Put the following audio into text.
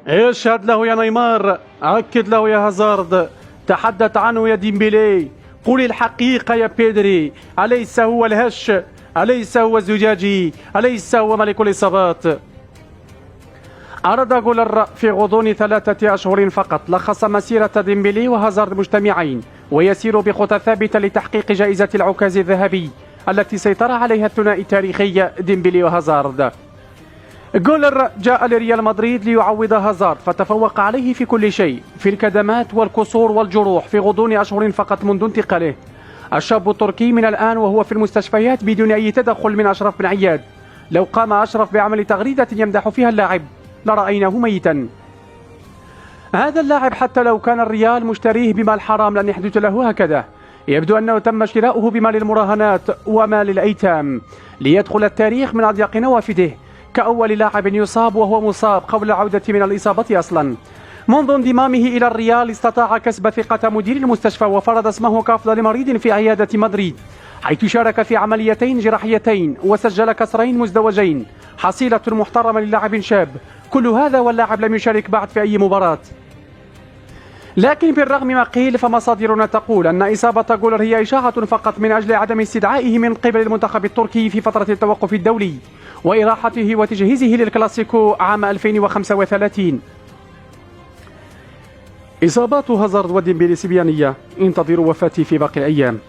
اشهد له يا نيمار، أكد له يا هازارد، تحدث عنه يا ديمبلي، قل الحقيقة يا بيدري، أليس هو الهش؟ أليس هو الزجاجي؟ أليس هو ملك الإصابات؟ أراد جولر في غضون 3 أشهر فقط لخص مسيرة ديمبلي وهازارد مجتمعين، ويسير بخطى ثابتة لتحقيق جائزة العكاز الذهبي التي سيطر عليها الثنائي التاريخي ديمبلي وهازارد. جولر جاء لريال مدريد ليعوض هازارد، فتفوق عليه في كل شيء، في الكدمات والكسور والجروح في غضون أشهر فقط منذ انتقاله. الشاب التركي من الآن وهو في المستشفيات بدون أي تدخل من أشرف بن عياد. لو قام أشرف بعمل تغريدة يمدح فيها اللاعب لرأيناه ميتا. هذا اللاعب حتى لو كان الريال مشتريه بمال حرام لن يحدث له هكذا. يبدو أنه تم شراؤه بمال المراهنات ومال الأيتام ليدخل التاريخ من أضيق نوافذه كأول لاعب يصاب وهو مصاب قبل العودة من الإصابة أصلا. منذ انضمامه إلى الريال استطاع كسب ثقة مدير المستشفى وفرض اسمه كأفضل مريض في عيادة مدريد، حيث شارك في عمليتين جراحيتين وسجل كسرين مزدوجين، حصيلة محترمة للاعب شاب. كل هذا واللاعب لم يشارك بعد في أي مباراة. لكن بالرغم ما قيل فمصادرنا تقول أن إصابة جولر هي إشاعة فقط من أجل عدم استدعائه من قبل المنتخب التركي في فترة التوقف الدولي وإراحته وتجهيزه للكلاسيكو عام 2035. إصابات هازارد وديمبلي سبيانية، انتظروا وفاتي في باقي الأيام.